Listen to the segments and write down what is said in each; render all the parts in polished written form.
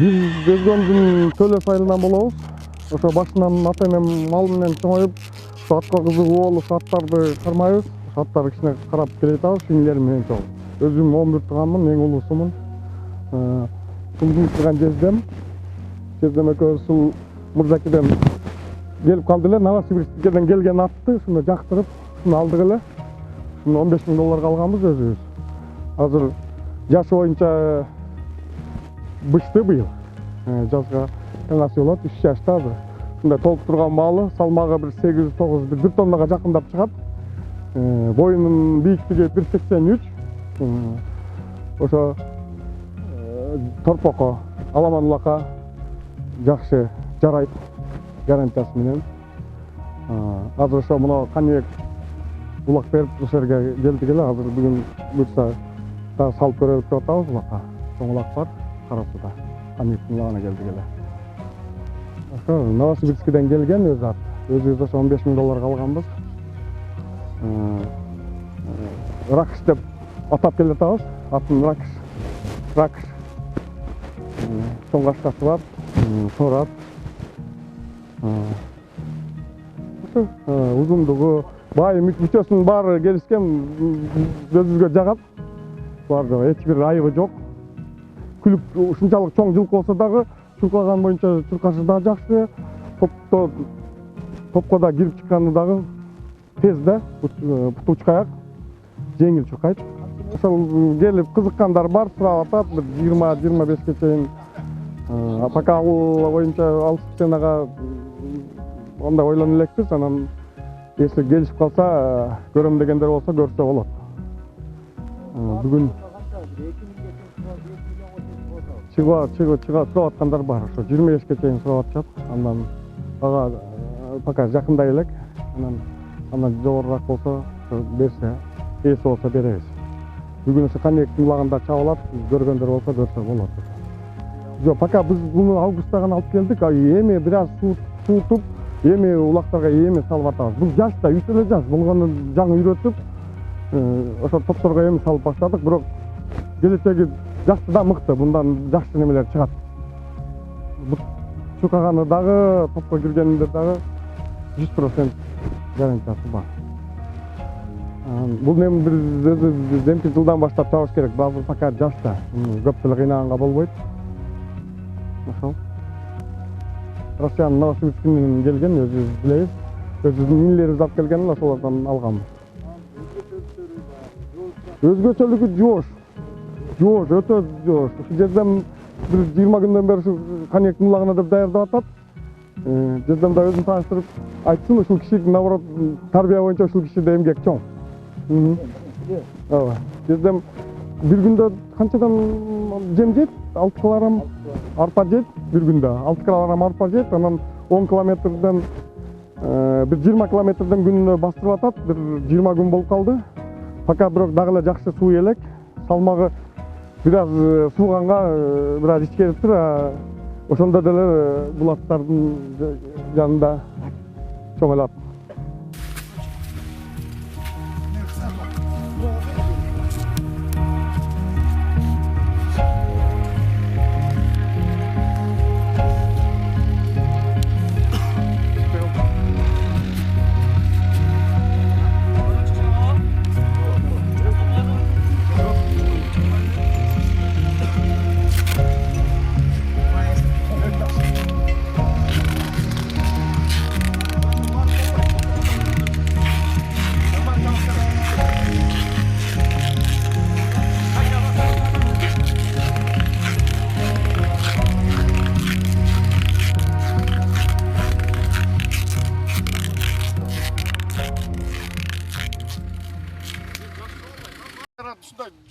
Biz Özgөмдүн төлөс айылынан болобуз. Ошо башынан ата энем мал менен чоңоюп, атка кызыгуу болуп, аттарды кармайбыз. Аттарды кичине карап келе жатабыз, шинелер менен чогуу. Өзүм 11 тууганмын, эң улуусумун. Тумдун жездем экөөбүз ушул Мурзакеден келип калды эле. Новосибирскеден келген атты ушуну жактырып, ушуну алдык эле. Ушуну 15 000 долларга алганбыз өзүбүз. Азыр жашы боюнча бышты быйыл. Жазга таңасы болот, 3 жашта азыр. Ушундай толуп турган маалы, салмагы 8-9, 1 тоннага жакындап чыгат. Боюнун бийиктиги 1,83. Ошо торпокко, аламан улакка жакшы жарайт гарантиясы менен. Азыр ошо мына канек улак берип ошол жерге келдик эле. Азыр бүгүн буюрса салып көрөлүк деп атабыз улакка. Чоң улак бар, Карасуда. Канектин улагына келдик эле. Ошо Новосибирскеден келген өзү ат. Өзүбүз ошо 15 000 долларга алганбыз. Ракш деп атап келе жатабыз. Атын Ракш. Чоң кашкасы бар, сорат. Ошо узундугу, байы мүчөсүнүн баары келишкен, өзүбүзгө жагат. Барды эч бир айыбы жок. Күлүп ушунчалык чоң жылкы болсо дагы чуркаган боюнча чуркашы да жакшы. Топко да кирип чыкканы дагы тез да, буту чуркаяк, жеңил чуркайт. Ошол келип кызыккандар бар, сурап атат, 20-25ке чейин. Пока ал боюнча ал сценага андай ойлоно элекпиз, анан если келишип калса, көрөм дегендер болсо көрсө болот. Бүгүн сурап аткандар бар, ошо 25ке чейин сурап атышат. Андан ага пока жакындай элек, анан жогорураак болсо берсе, ээси болсо беребиз. Бүгүн ошо канектин улагында чабылат, көргөндөр болсо көрсө болот. Жок, пока биз буну августта гана алып келдик, эми бир аз суутуп, эми улактарга эми салып атабыз. Бул жашта, үч эле жаш болгону жаңы үйрөтүп, ошо топторго эми салып баштадык, бирок келечеги жакшы да мыкты, мындан жакшы немелер чыгат. Чукаганы дагы, топко киргенинде дагы 100% гарантиясы бар. Бул эми биз өзүбүз эмки жылдан баштап чабыш керек. Базыр пока жашта, көп деле кыйнаганга болбойт. Ошол. Россиянын Новосибирскинен келген, өзүбүз билебиз. Өзүбүздүн инилерибиз алып келген, ошолордон алганбыз. Өзгөчөлүгү жоош, өтө жоош. Ушул жерден бир 20 күндөн бери канектин улагына деп даярдап атат. Жерден да өзүн тааныштырып айтсын, ушул киши наоборот тарбия боюнча ушул кишиде эмгек чоң. Ооба. Жерден бир күндө канчадан жем жейт? 6 килограмм арпа жейт бир күндө. 6 килограмм арпа жейт, анан 10 километрден бир 20 километрден күнүнө бастырып атат. Бир 20 күн болуп калды. Пока бирок дагы эле жакшы суу элек. Салмагы бир аз сууганга бир аз ичкериптир. Ошондо деле булаттардын жанында чоң эле ат.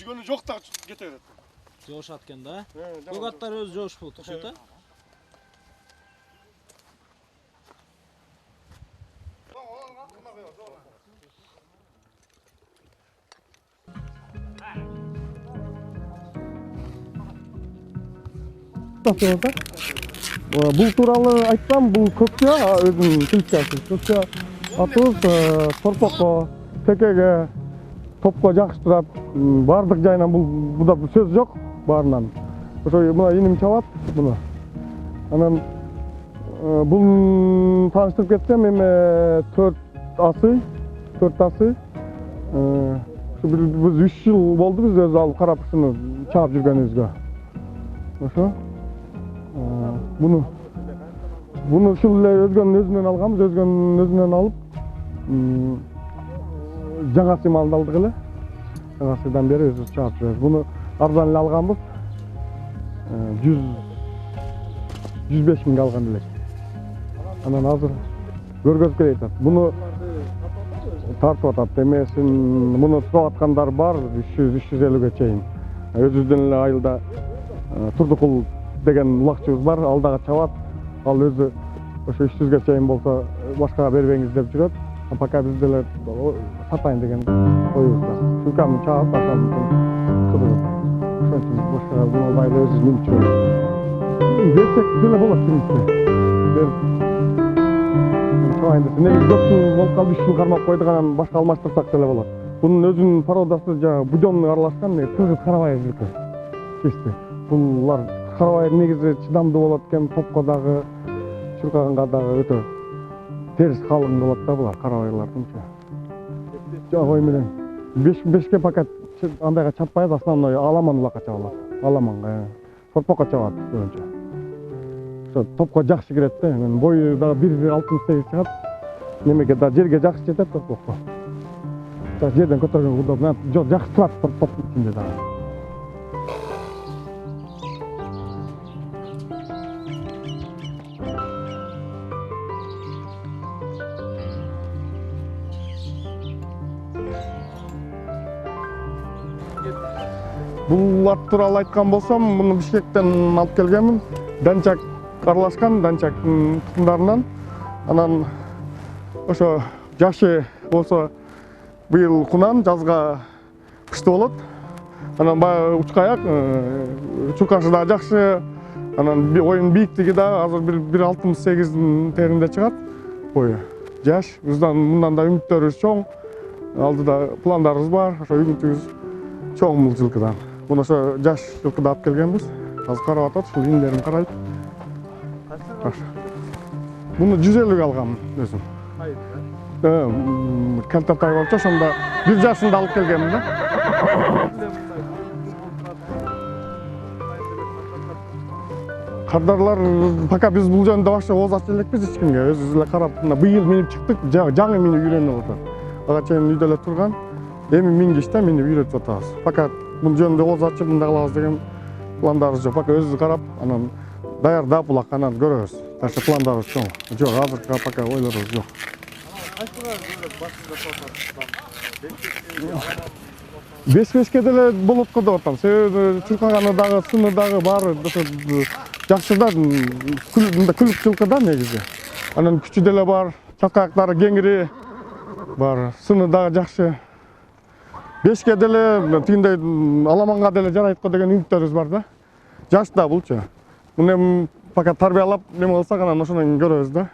Жүгөнү жок да кете берет. Жоошат экен да. Көк аттар өзү жоош болот окшойт да. кыскасы болсо. Бул тууралуу айтсам, бул көкчө өзүнүн тилчеси. Көкчө атыбыз торпокко, текеге, топко жакшы турат. Бардык жайынан бул сөз жок баарынан. Ошо мына иним чабат муну. Анан бул тааныштырып кетсем, эми 4 асы. Biz 3 yıl oldu biz özü alıp karap şunu çağıp жүргөнүбүзгө. Ошо. Bunu şul özgөнүн өзүнөн алганбыз, өзгөнүн өзүнөн алып, жаңасы малды алдык эле. Жаңасыдан бери өзүбүз чаап жүрөбүз. Буну арзан эле алганбыз. 105 миңге алган элек. Анан азыр көргөзүп келет. Буну тартып атат. Эмесин муну сатып аткандар бар 300-350ге чейин. Өзүбүздүн эле айылда Турдукул деген улакчыбыз бар, алдага чабат. Ал өзү ошо 300ге чейин болсо башкага бербеңиз деп жүрөт. Пока биз деле сатайын деген оюбуз бар. Чүнкамын чаап атам кызыгып. Ошон үчүн башкага бул байлы өзү минип жүрөбүз. Берсек деле болот kimse. Чабайын десе, негизи 4 жыл болуп калды, 3 жыл кармап койдук, анан башка алмаштырсак деле болот. Бунун өзүнүн породасы жана будённый аралашкан, тыгыз карабай жылкы. Кести. Булар карабай негизи чыдамдуу болот экен, топко дагы, чуркаганга дагы өтө терис калың болот да булар карабайлардынча. Жагой менен 5ке пока андайга чаппайбыз, основной аламан улакка чабалат. Аламанга, сорпокко чабат көбүнчө. Топко жакшы кирет да, бою да 1.68 чыгат. Немеге да жерге жакшы жетет топко. Жерден көтөргөн удобно. Жакшы турат топтун ичинде дагы. Бул ат тууралуу айткан болсом, муну Бишкектен алып келгенмин. Данчак аралашкан, данчактын тукумдарынан. Анан ошо жашы болсо быйыл кунан, жазга кышты болот. Анан баягы учка аяк, чуркашы да жакшы. Анан оюн бийиктиги да азыр 1.68 теринде чыгат. Бою жаш. Биздан мындан да үмүттөрүбүз чоң. Алдыда пландарыбыз бар. Ошо үмүтүбүз чоң бул жылкыдан. Муну ошо жаш жылкыды алып келгенбиз. Азыр карап атат, ушул индерин карайт. Буну 150ге алгам өзүм. Калтатай болчу, ошондо 1 жашында алып келгенмин да. Кардарлар пока биз бул жөнүндө башка ооз ача элекпиз эч кимге. Өзүбүз эле карап, быйыл минип чыктык, жаңы минип үйрөнүп атат. Ага чейин үйдө эле турган. Эми мингич да минип үйрөтүп атабыз. Пока бул жөнүндө ооз ачып мындай кылабыз деген пландарыбыз жок. Пока өзүбүз карап, анан даярдап улак анан көрөбүз. Таша пландарыбыз чоң. Жок, азыркы пока ойлорубуз жок. Беш-бешке деле болот го деп атам. Себеби чуркаганы дагы, сыны дагы баары жакшы да, күлүп жылкы да негизи. Анан күчү деле бар, чаткаяктары кеңири бар, сыны дагы жакшы. Бешке деле тигиндей аламанга деле жарайт го деген үмүттөрүбүз бар да. Жаш да булчу. Муну пока тарбиялап неме кылсак, анан ошондон көрөбүз да.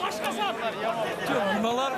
Başkası atlar. Bunalar.